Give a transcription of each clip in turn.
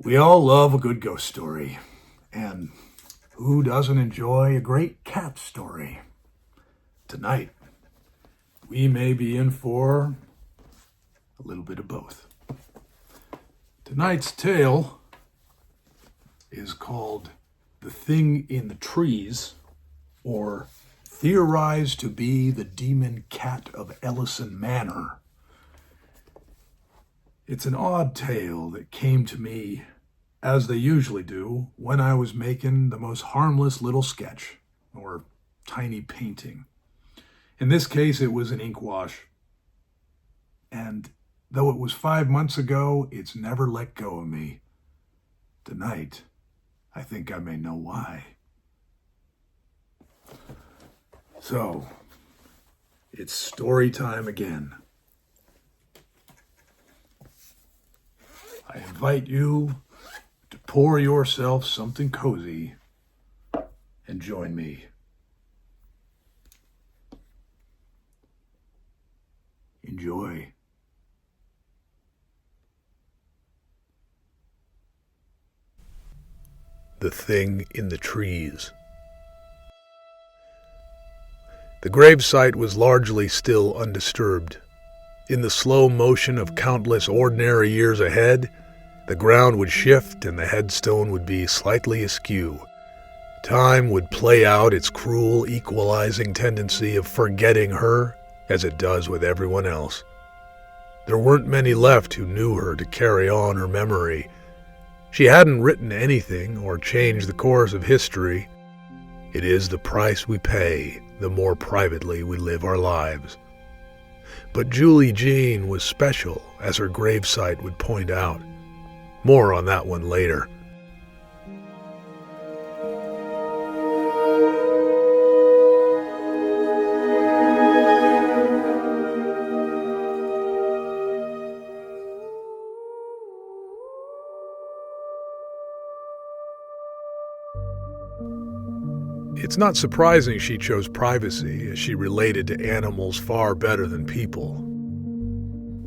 We all love a good ghost story, and who doesn't enjoy a great cat story? Tonight, we may be in for a little bit of both. Tonight's tale is called The Thing in the Trees, or theorized to be the demon cat of Ellison Manor. It's an odd tale that came to me, as they usually do, when I was making the most harmless little sketch, or tiny painting. In this case, it was an ink wash. And though it was 5 months ago, it's never let go of me. Tonight, I think I may know why. So, it's story time again. I invite you to pour yourself something cozy and join me. Enjoy. The Thing in the Trees. The gravesite was largely still undisturbed. In the slow motion of countless ordinary years ahead, the ground would shift and the headstone would be slightly askew. Time would play out its cruel equalizing tendency of forgetting her as it does with everyone else. There weren't many left who knew her to carry on her memory. She hadn't written anything or changed the course of history. It is the price we pay the more privately we live our lives. But Julie Jean was special, as her gravesite would point out. More on that one later. It's not surprising she chose privacy, as she related to animals far better than people.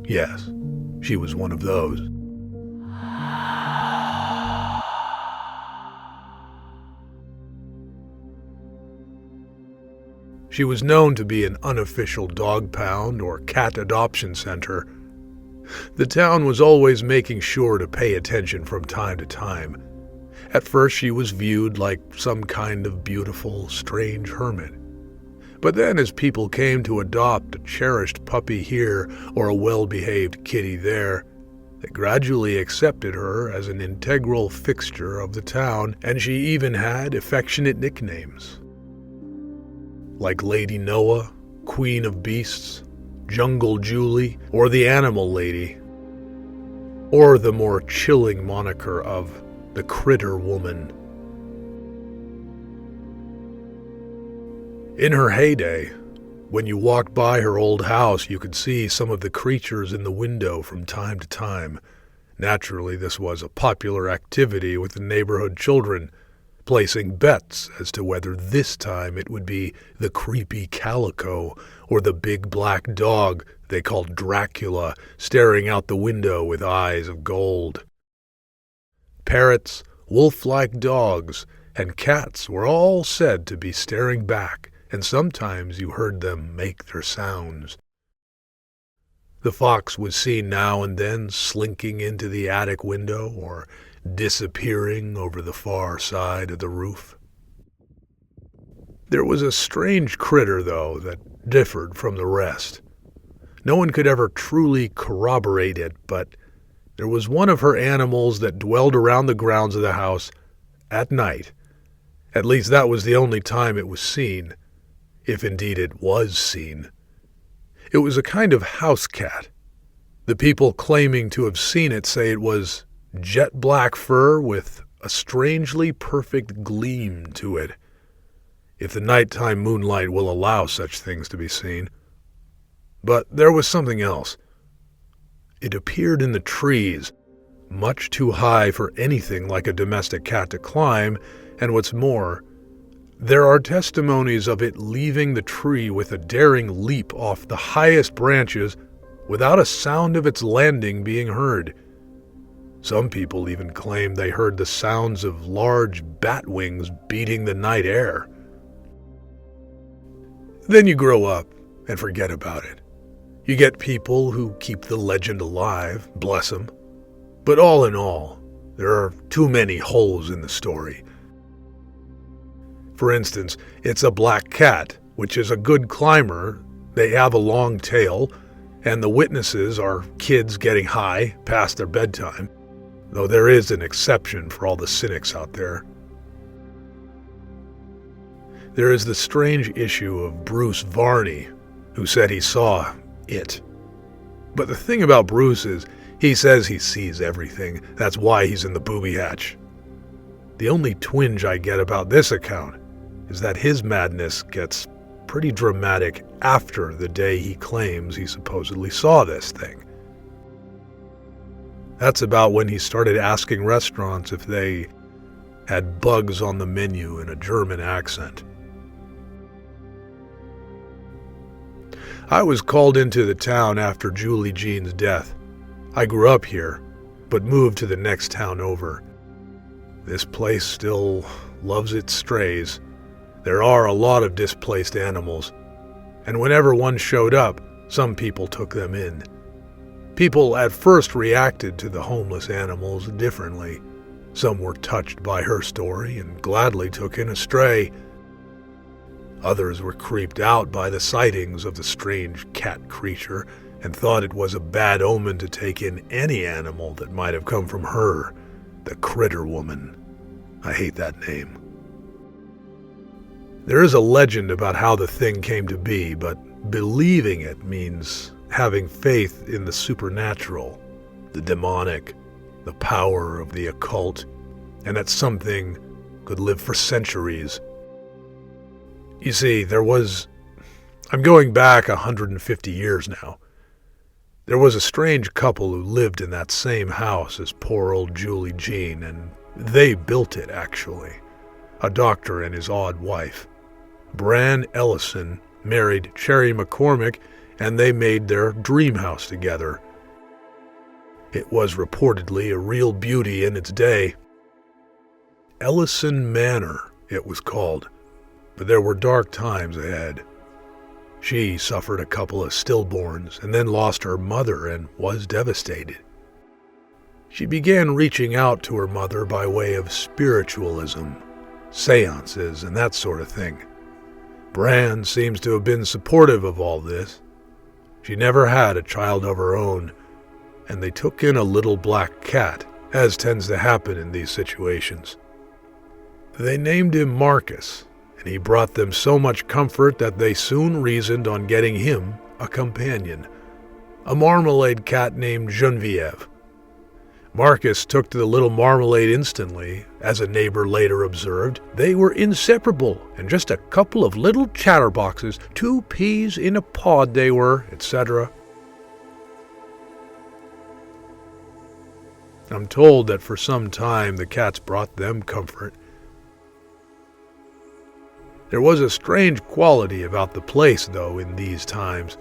Yes, she was one of those. She was known to be an unofficial dog pound or cat adoption center. The town was always making sure to pay attention from time to time. At first she was viewed like some kind of beautiful, strange hermit. But then as people came to adopt a cherished puppy here or a well-behaved kitty there, they gradually accepted her as an integral fixture of the town, and she even had affectionate nicknames. Like Lady Noah, Queen of Beasts, Jungle Julie, or the Animal Lady. Or the more chilling moniker of the Critter Woman. In her heyday, when you walked by her old house, you could see some of the creatures in the window from time to time. Naturally, this was a popular activity with the neighborhood children, placing bets as to whether this time it would be the creepy calico or the big black dog they called Dracula staring out the window with eyes of gold. Parrots, wolf-like dogs, and cats were all said to be staring back, and sometimes you heard them make their sounds. The fox was seen now and then slinking into the attic window or disappearing over the far side of the roof. There was a strange critter, though, that differed from the rest. No one could ever truly corroborate it, but there was one of her animals that dwelled around the grounds of the house at night. At least that was the only time it was seen, if indeed it was seen. It was a kind of house cat. The people claiming to have seen it say it was jet black fur with a strangely perfect gleam to it, if the nighttime moonlight will allow such things to be seen. But there was something else. It appeared in the trees, much too high for anything like a domestic cat to climb, and what's more, there are testimonies of it leaving the tree with a daring leap off the highest branches without a sound of its landing being heard. Some people even claim they heard the sounds of large bat wings beating the night air. Then you grow up and forget about it. You get people who keep the legend alive, bless them. But all in all, there are too many holes in the story. For instance, it's a black cat, which is a good climber. They have a long tail, and the witnesses are kids getting high past their bedtime, though there is an exception for all the cynics out there. There is the strange issue of Bruce Varney, who said he saw it. But the thing about Bruce is, he says he sees everything. That's why he's in the booby hatch. The only twinge I get about this account is that his madness gets pretty dramatic after the day he claims he supposedly saw this thing. That's about when he started asking restaurants if they had bugs on the menu in a German accent. I was called into the town after Julie Jean's death. I grew up here, but moved to the next town over. This place still loves its strays. There are a lot of displaced animals, and whenever one showed up, some people took them in. People at first reacted to the homeless animals differently. Some were touched by her story and gladly took in a stray. Others were creeped out by the sightings of the strange cat creature and thought it was a bad omen to take in any animal that might have come from her, the Critter Woman. I hate that name. There is a legend about how the thing came to be, but believing it means having faith in the supernatural, the demonic, the power of the occult, and that something could live for centuries. You see, I'm going back 150 years now. There was a strange couple who lived in that same house as poor old Julie Jean, and they built it, actually. A doctor and his odd wife. Bran Ellison married Cherry McCormick, and they made their dream house together. It was reportedly a real beauty in its day. Ellison Manor, it was called, but there were dark times ahead. She suffered a couple of stillborns and then lost her mother and was devastated. She began reaching out to her mother by way of spiritualism, seances, and that sort of thing. Bran seems to have been supportive of all this. She never had a child of her own, and they took in a little black cat, as tends to happen in these situations. They named him Marcus, and he brought them so much comfort that they soon reasoned on getting him a companion, a marmalade cat named Genevieve. Marcus took to the little marmalade instantly. As a neighbor later observed, they were inseparable, and just a couple of little chatterboxes, 2 peas in a pod they were, etc. I'm told that for some time the cats brought them comfort. There was a strange quality about the place, though, in these times.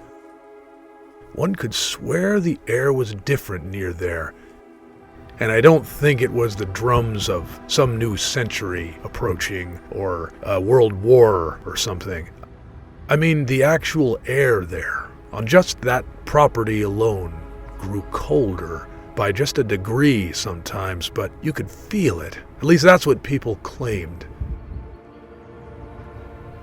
One could swear the air was different near there, and I don't think it was the drums of some new century approaching or a world war or something. I mean, the actual air there, on just that property alone, grew colder by just a degree sometimes, but you could feel it. At least that's what people claimed.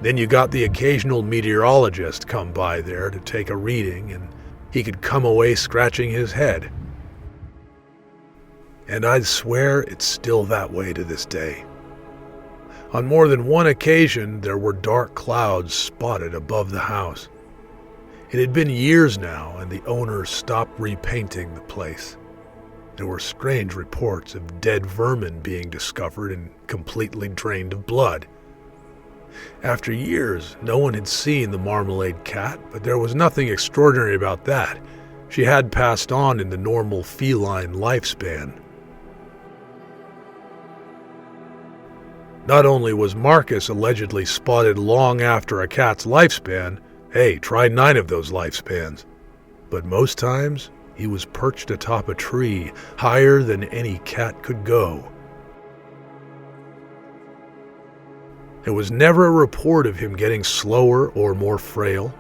Then you got the occasional meteorologist come by there to take a reading, and he could come away scratching his head. And I'd swear it's still that way to this day. On more than one occasion, there were dark clouds spotted above the house. It had been years now, and the owners stopped repainting the place. There were strange reports of dead vermin being discovered and completely drained of blood. After years, no one had seen the marmalade cat, but there was nothing extraordinary about that. She had passed on in the normal feline lifespan. Not only was Marcus allegedly spotted long after a cat's lifespan, hey, try 9 of those lifespans, but most times He was perched atop a tree, higher than any cat could go. There was never a report of him getting slower or more frail,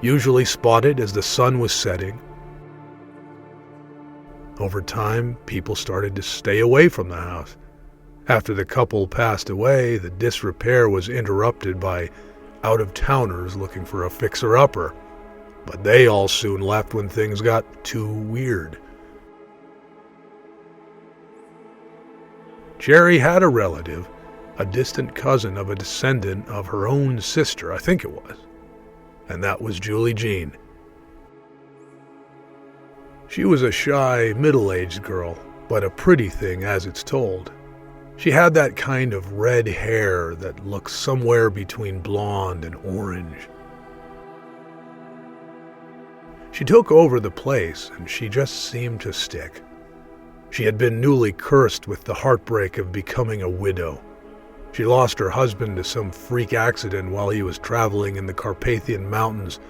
usually spotted as the sun was setting. Over time, people started to stay away from the house. After the couple passed away, the disrepair was interrupted by out-of-towners looking for a fixer-upper, but they all soon left when things got too weird. Jerry had a relative, a distant cousin of a descendant of her own sister, I think it was, and that was Julie Jean. She was a shy, middle-aged girl, but a pretty thing as it's told. She had that kind of red hair that looks somewhere between blonde and orange. She took over the place, and she just seemed to stick. She had been newly cursed with the heartbreak of becoming a widow. She lost her husband to some freak accident while he was traveling in the Carpathian Mountains.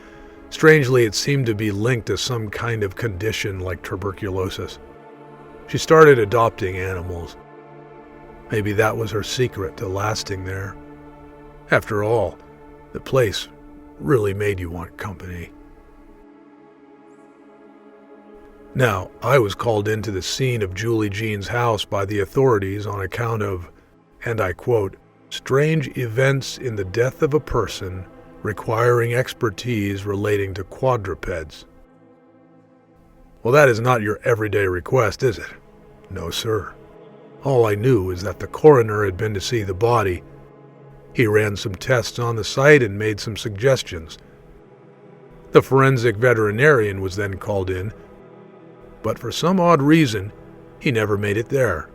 Strangely, it seemed to be linked to some kind of condition like tuberculosis. She started adopting animals. Maybe that was her secret to lasting there. After all, the place really made you want company. Now, I was called into the scene of Julie Jean's house by the authorities on account of, and I quote, strange events in the death of a person requiring expertise relating to quadrupeds. Well, that is not your everyday request, is it? No, sir. All I knew is that the coroner had been to see the body. He ran some tests on the site and made some suggestions. The forensic veterinarian was then called in, but for some odd reason, he never made it there.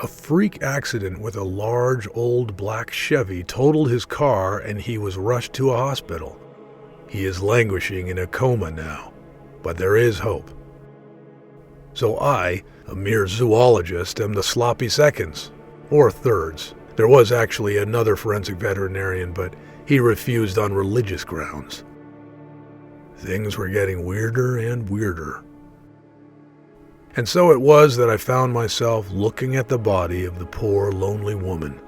A freak accident with a large old black Chevy totaled his car and he was rushed to a hospital. He is languishing in a coma now, but there is hope. So I, a mere zoologist, am the sloppy seconds, or thirds. There was actually another forensic veterinarian, but he refused on religious grounds. Things were getting weirder and weirder. And so it was that I found myself looking at the body of the poor, lonely woman.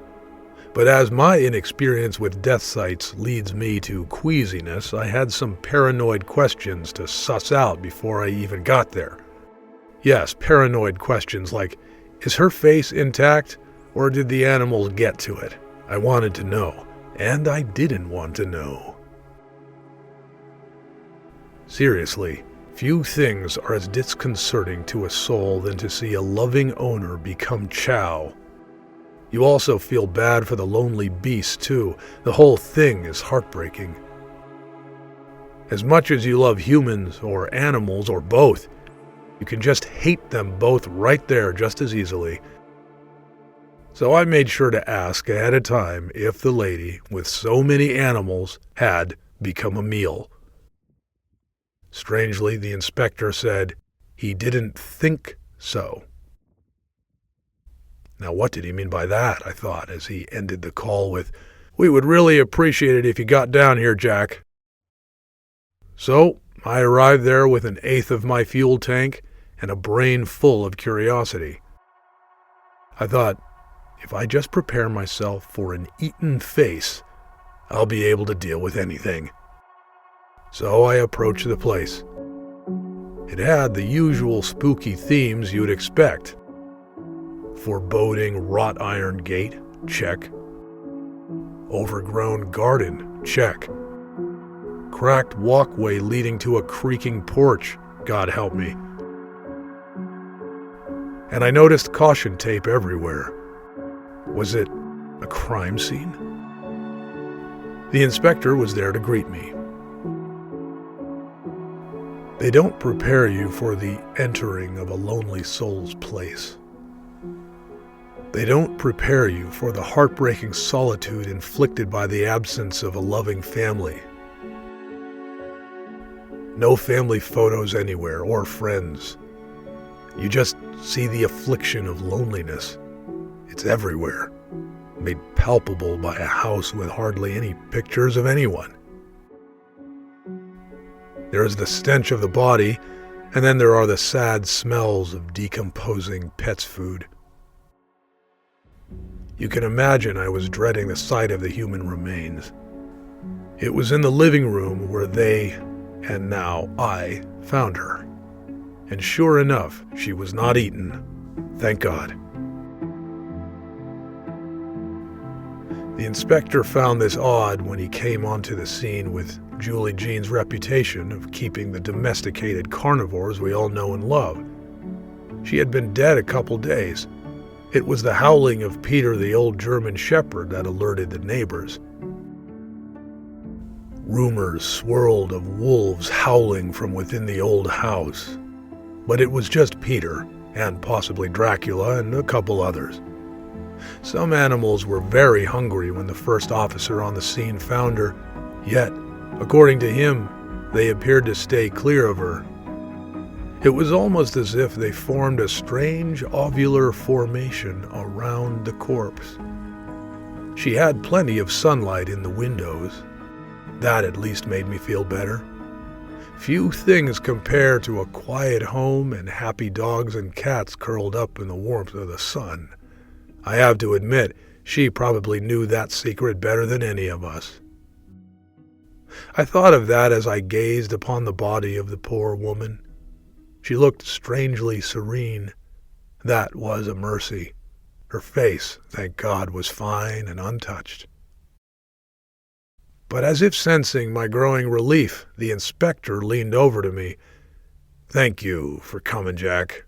But as my inexperience with death sites leads me to queasiness, I had some paranoid questions to suss out before I even got there. Yes, paranoid questions like, is her face intact, or did the animals get to it? I wanted to know, and I didn't want to know. Seriously, few things are as disconcerting to a soul than to see a loving owner become chow. You also feel bad for the lonely beast, too. The whole thing is heartbreaking. As much as you love humans or animals or both, you can just hate them both right there just as easily. So I made sure to ask ahead of time if the lady with so many animals had become a meal. Strangely, the inspector said he didn't think so. Now, what did he mean by that, I thought, as he ended the call with, "We would really appreciate it if you got down here, Jack." So, I arrived there with an eighth of my fuel tank and a brain full of curiosity. I thought, if I just prepare myself for an eaten face, I'll be able to deal with anything. So I approached the place. It had the usual spooky themes you'd expect. Foreboding wrought iron gate, check. Overgrown garden, check. Cracked walkway leading to a creaking porch, God help me. And I noticed caution tape everywhere. Was it a crime scene? The inspector was there to greet me. They don't prepare you for the entering of a lonely soul's place. They don't prepare you for the heartbreaking solitude inflicted by the absence of a loving family. No family photos anywhere or friends. You just see the affliction of loneliness. It's everywhere, made palpable by a house with hardly any pictures of anyone. There is the stench of the body And then there are the sad smells of decomposing pet's food. You can imagine I was dreading the sight of the human remains. It was in the living room where they, and now I, found her. And sure enough, she was not eaten. Thank God. The inspector found this odd when he came onto the scene with Julie Jean's reputation of keeping the domesticated carnivores we all know and love. She had been dead a couple days. It was the howling of Peter the old German shepherd that alerted the neighbors. Rumors swirled of wolves howling from within the old house. But it was just Peter, and possibly Dracula and a couple others. Some animals were very hungry when the first officer on the scene found her, yet, according to him, they appeared to stay clear of her. It was almost as if they formed a strange ovular formation around the corpse. She had plenty of sunlight in the windows. That at least made me feel better. Few things compare to a quiet home and happy dogs and cats curled up in the warmth of the sun. I have to admit, she probably knew that secret better than any of us. I thought of that as I gazed upon the body of the poor woman. She looked strangely serene. That was a mercy. Her face, thank God, was fine and untouched. But as if sensing my growing relief, the inspector leaned over to me. "Thank you for coming, Jack."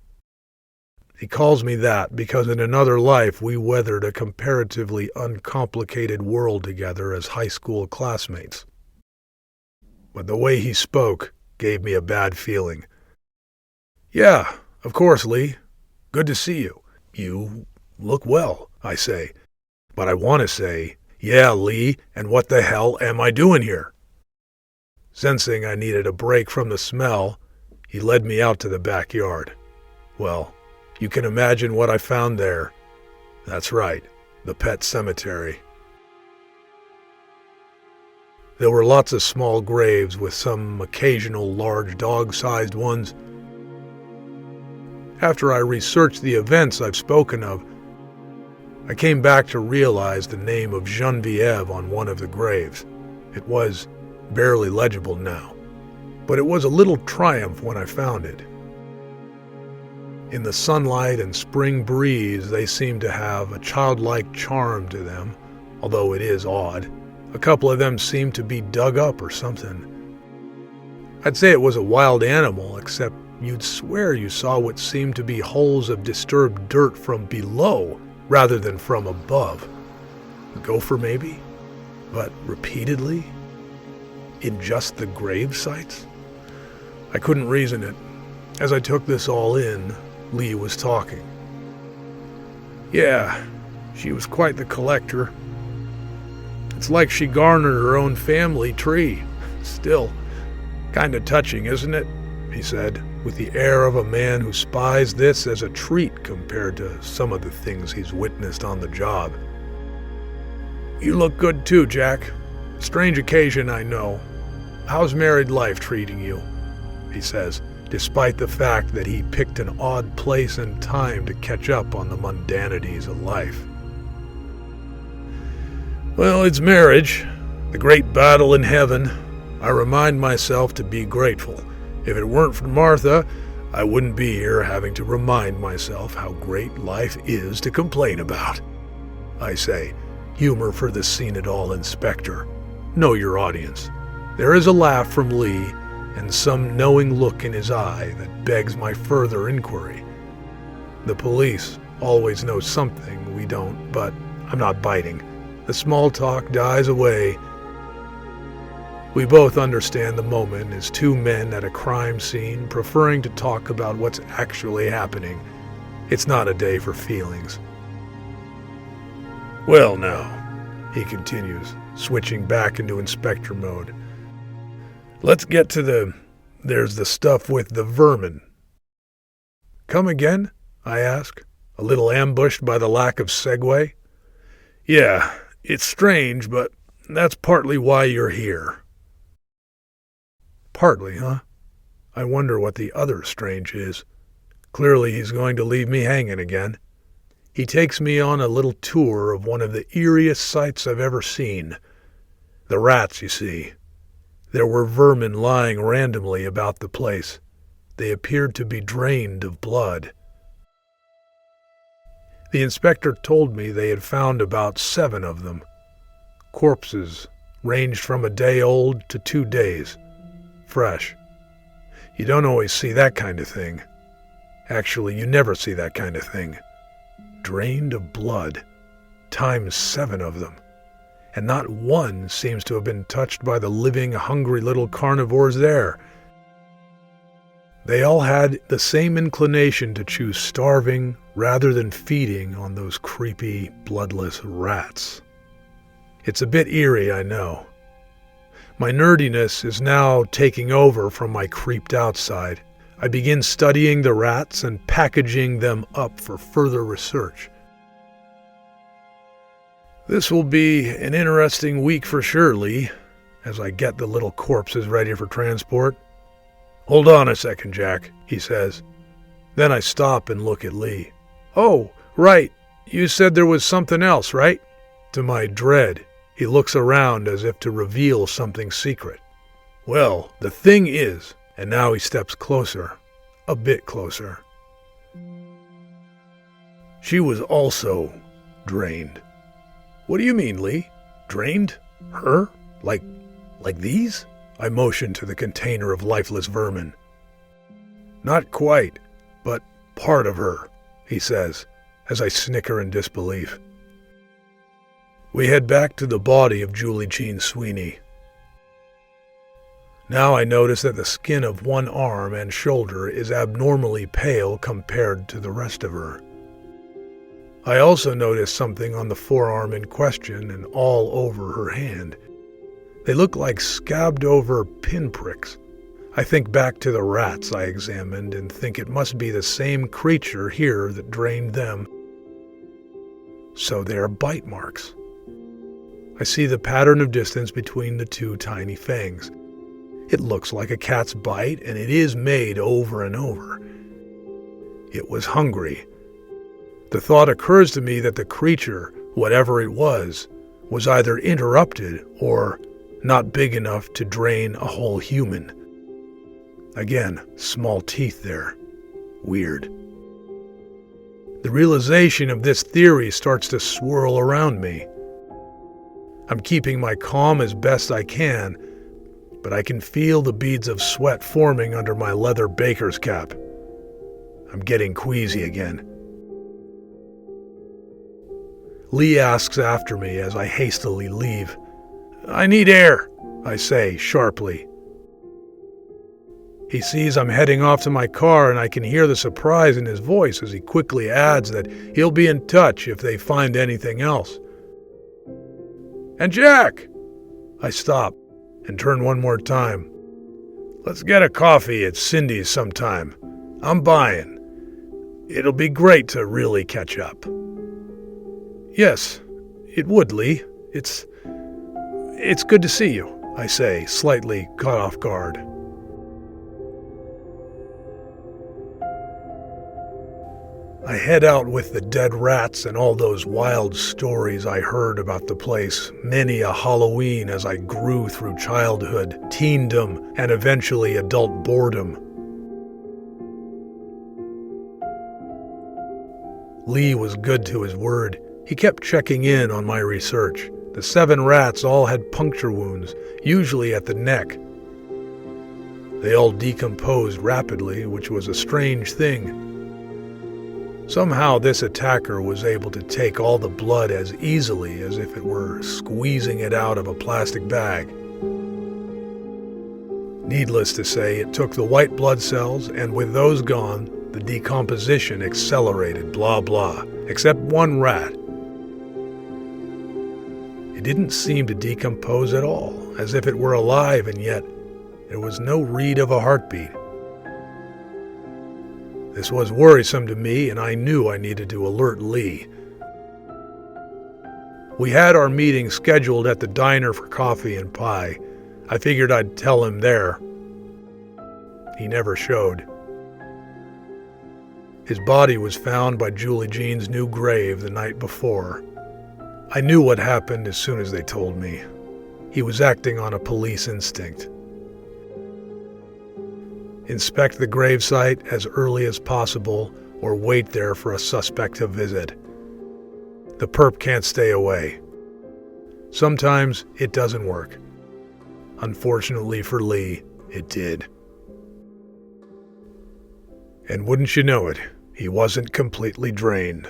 He calls me that because in another life we weathered a comparatively uncomplicated world together as high school classmates. But the way he spoke gave me a bad feeling. "Yeah, of course, Lee. Good to see you. You look well," I say. But I want to say, "Yeah, Lee, and what the hell am I doing here?" Sensing I needed a break from the smell, he led me out to the backyard. Well, you can imagine what I found there. That's right, the pet cemetery. There were lots of small graves with some occasional large dog-sized ones. After I researched the events I've spoken of, I came back to realize the name of Geneviève on one of the graves. It was barely legible now, but it was a little triumph when I found it. In the sunlight and spring breeze, they seemed to have a childlike charm to them, although it is odd. A couple of them seemed to be dug up or something. I'd say it was a wild animal, except you'd swear you saw what seemed to be holes of disturbed dirt from below rather than from above. A gopher, maybe? But repeatedly? In just the grave sites? I couldn't reason it. As I took this all in, Lee was talking. "Yeah, she was quite the collector. It's like she garnered her own family tree. Still, kinda touching, isn't it?" he said, with the air of a man who spies this as a treat compared to some of the things he's witnessed on the job. "You look good too, Jack. Strange occasion, I know. How's married life treating you?" he says, despite the fact that he picked an odd place and time to catch up on the mundanities of life. "Well, it's marriage, the great battle in heaven. I remind myself to be grateful. If it weren't for Martha, I wouldn't be here having to remind myself how great life is to complain about," I say, humor for the seen-it-all inspector. Know your audience. There is a laugh from Lee, and some knowing look in his eye that begs my further inquiry. The police always know something we don't, but I'm not biting. The small talk dies away. We both understand the moment as two men at a crime scene preferring to talk about what's actually happening. It's not a day for feelings. "Well now," he continues, switching back into inspector mode. "Let's get to there's the stuff with the vermin." "Come again?" I ask, a little ambushed by the lack of segue. "Yeah, it's strange, but that's partly why you're here." "Partly, huh?" I wonder what the other strange is. Clearly he's going to leave me hanging again. He takes me on a little tour of one of the eeriest sights I've ever seen. The rats, you see. There were vermin lying randomly about the place. They appeared to be drained of blood. The inspector told me they had found about 7 of them. Corpses ranged from a day old to 2 days. Fresh. You don't always see that kind of thing. Actually, you never see that kind of thing. Drained of blood, times 7 of them. And not one seems to have been touched by the living, hungry little carnivores there. They all had the same inclination to choose starving rather than feeding on those creepy, bloodless rats. It's a bit eerie, I know. My nerdiness is now taking over from my creeped out side. I begin studying the rats and packaging them up for further research. This will be an interesting week for sure, Lee, as I get the little corpses ready for transport. Hold on a second, Jack, he says. Then I stop and look at Lee. Oh, right, you said there was something else, right? To my dread, he looks around as if to reveal something secret. Well, the thing is, and now he steps closer, a bit closer. She was also drained. What do you mean, Lee? Drained? Her? Like these? I motion to the container of lifeless vermin. Not quite, but part of her, he says, as I snicker in disbelief. We head back to the body of Julie Jean Sweeney. Now I notice that the skin of one arm and shoulder is abnormally pale compared to the rest of her. I also notice something on the forearm in question and all over her hand. They look like scabbed-over pinpricks. I think back to the rats I examined and think it must be the same creature here that drained them. So they are bite marks. I see the pattern of distance between the 2 tiny fangs. It looks like a cat's bite, and it is made over and over. It was hungry. The thought occurs to me that the creature, whatever it was either interrupted or not big enough to drain a whole human. Again, small teeth there. Weird. The realization of this theory starts to swirl around me. I'm keeping my calm as best I can, but I can feel the beads of sweat forming under my leather baker's cap. I'm getting queasy again. Lee asks after me as I hastily leave. I need air, I say sharply. He sees I'm heading off to my car, and I can hear the surprise in his voice as he quickly adds that he'll be in touch if they find anything else. And Jack! I stop and turn one more time. Let's get a coffee at Cindy's sometime. I'm buying. It'll be great to really catch up. Yes, it would, Lee. It's good to see you, I say, slightly caught off guard. I head out with the dead rats and all those wild stories I heard about the place, many a Halloween as I grew through childhood, teendom, and eventually adult boredom. Lee was good to his word. He kept checking in on my research. The 7 rats all had puncture wounds, usually at the neck. They all decomposed rapidly, which was a strange thing. Somehow this attacker was able to take all the blood as easily as if it were squeezing it out of a plastic bag. Needless to say, it took the white blood cells, and with those gone, the decomposition accelerated, blah blah, except one rat. It didn't seem to decompose at all, as if it were alive, and yet there was no read of a heartbeat. This was worrisome to me, and I knew I needed to alert Lee. We had our meeting scheduled at the diner for coffee and pie. I figured I'd tell him there. he never showed. His body was found by Julie Jean's new grave the night before. I knew what happened as soon as they told me. He was acting on a police instinct. Inspect the gravesite as early as possible or wait there for a suspect to visit. The perp can't stay away. Sometimes it doesn't work. Unfortunately for Lee, it did. And wouldn't you know it, he wasn't completely drained.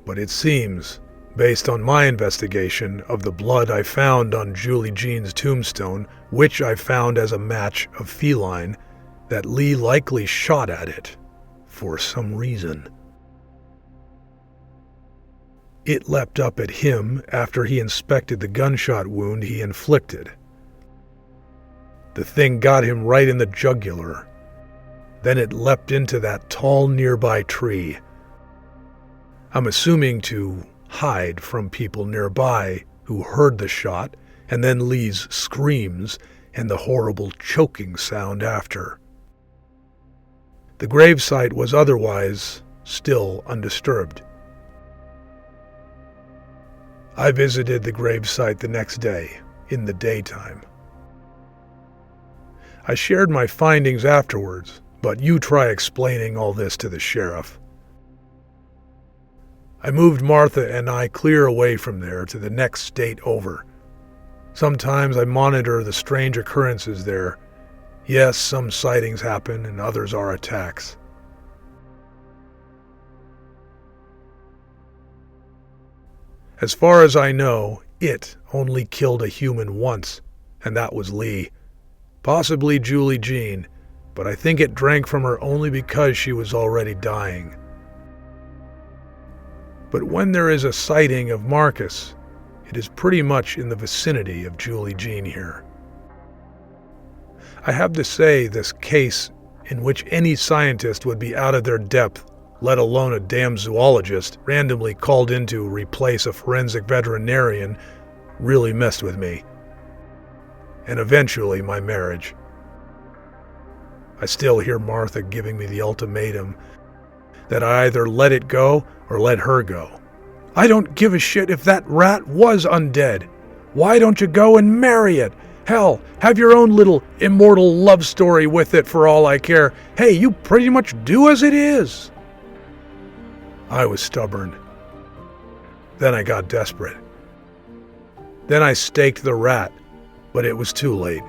But it seems, based on my investigation of the blood I found on Julie Jean's tombstone, which I found as a match of feline, that Lee likely shot at it for some reason. It leapt up at him after he inspected the gunshot wound he inflicted. The thing got him right in the jugular. Then it leapt into that tall nearby tree. I'm assuming to hide from people nearby who heard the shot and then Lee's screams and the horrible choking sound after. The gravesite was otherwise still undisturbed. I visited the gravesite the next day, in the daytime. I shared my findings afterwards, but you try explaining all this to the sheriff. I moved Martha and I clear away from there to the next state over. Sometimes I monitor the strange occurrences there. Yes, some sightings happen and others are attacks. As far as I know, it only killed a human once, and that was Lee. Possibly Julie Jean, but I think it drank from her only because she was already dying. But when there is a sighting of Marcus, it is pretty much in the vicinity of Julie Jean here. I have to say this case in which any scientist would be out of their depth, let alone a damn zoologist randomly called in to replace a forensic veterinarian, really messed with me. And eventually my marriage. I still hear Martha giving me the ultimatum that I either let it go or let her go. I don't give a shit if that rat was undead. Why don't you go and marry it? Hell, have your own little immortal love story with it for all I care. Hey, you pretty much do as it is. I was stubborn. Then I got desperate. Then I staked the rat, but it was too late.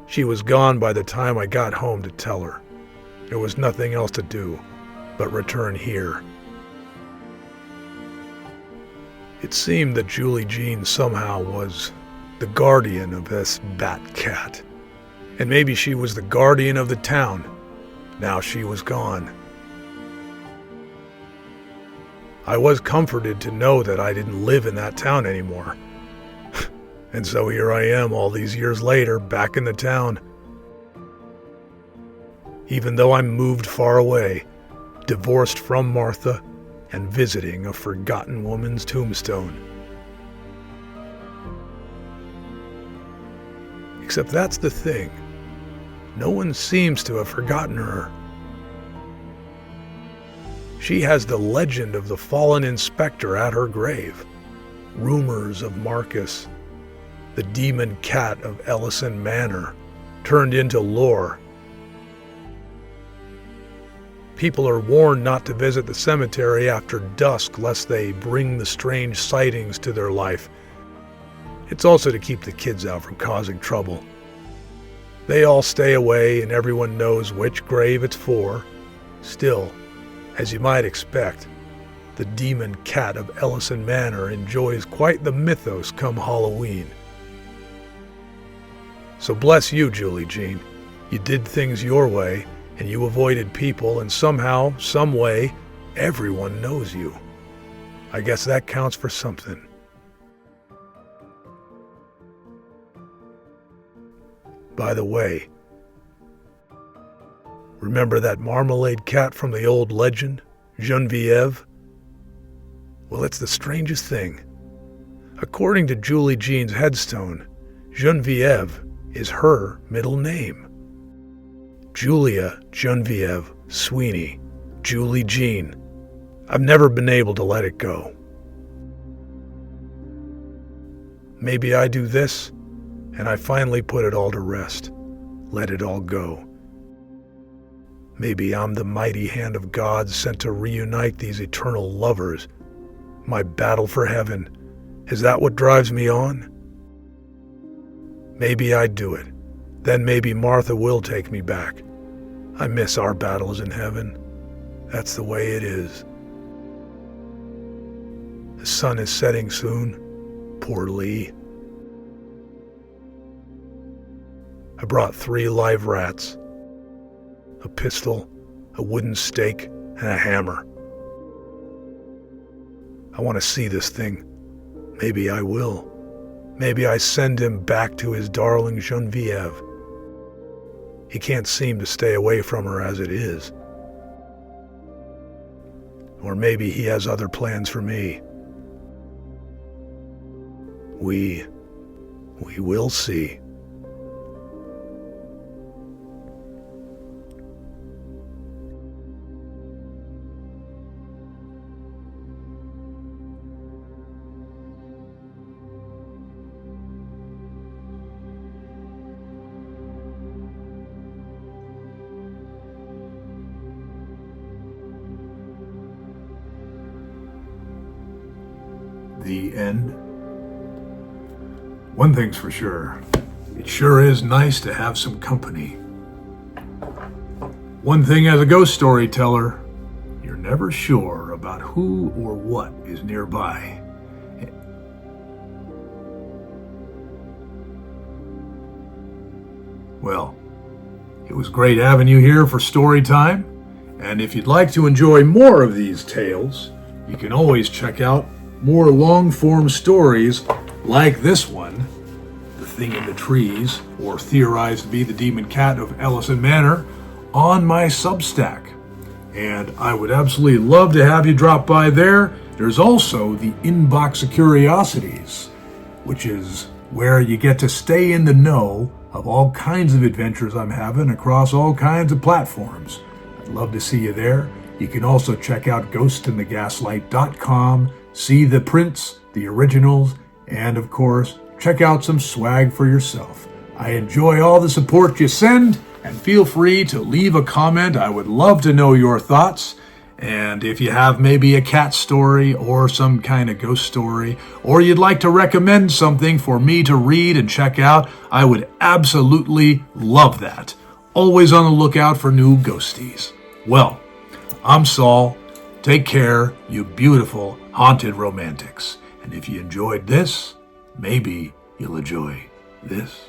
She was gone by the time I got home to tell her. There was nothing else to do but return here. It seemed that Julie Jean somehow was the guardian of this bat cat. And maybe she was the guardian of the town. Now she was gone. I was comforted to know that I didn't live in that town anymore. And so here I am all these years later, back in the town. Even though I'm moved far away, divorced from Martha, and visiting a forgotten woman's tombstone. Except that's the thing. No one seems to have forgotten her. She has the legend of the fallen inspector at her grave, rumors of Marcus, the demon cat of Ellison Manor, turned into lore. People are warned not to visit the cemetery after dusk lest they bring the strange sightings to their life. It's also to keep the kids out from causing trouble. They all stay away and everyone knows which grave it's for. Still, as you might expect, the demon cat of Ellison Manor enjoys quite the mythos come Halloween. So bless you, Julie Jean. You did things your way, and you avoided people, and somehow, some way, everyone knows you. I guess that counts for something. By the way, remember that marmalade cat from the old legend, Genevieve? Well, it's the strangest thing. According to Julie Jean's headstone, Genevieve is her middle name. Julia, Genevieve, Sweeney, Julie Jean. I've never been able to let it go. Maybe I do this, and I finally put it all to rest. Let it all go. Maybe I'm the mighty hand of God sent to reunite these eternal lovers. My battle for heaven. Is that what drives me on? Maybe I do it. Then maybe Martha will take me back. I miss our battles in heaven. That's the way it is. The sun is setting soon. Poor Lee. I brought 3 live rats, a pistol, a wooden stake, and a hammer. I want to see this thing. Maybe I will. Maybe I send him back to his darling Genevieve. He can't seem to stay away from her as it is. Or maybe he has other plans for me. We will see. The end. One thing's for sure, it sure is nice to have some company. One thing as a ghost storyteller, you're never sure about who or what is nearby. Well, it was great having you here for story time, and if you'd like to enjoy more of these tales, you can always check out more long-form stories like this one, The Thing in the Trees, or theorized to be the demon cat of Ellison Manor, on my Substack. And I would absolutely love to have you drop by there. There's also the Inbox of Curiosities, which is where you get to stay in the know of all kinds of adventures I'm having across all kinds of platforms. I'd love to see you there. You can also check out ghostinthegaslight.com, see the prints, the originals, and of course, check out some swag for yourself. I enjoy all the support you send, and feel free to leave a comment. I would love to know your thoughts. And if you have maybe a cat story or some kind of ghost story, or you'd like to recommend something for me to read and check out, I would absolutely love that. Always on the lookout for new ghosties. Well, I'm Saul. Take care, you beautiful haunted romantics. And if you enjoyed this, maybe you'll enjoy this.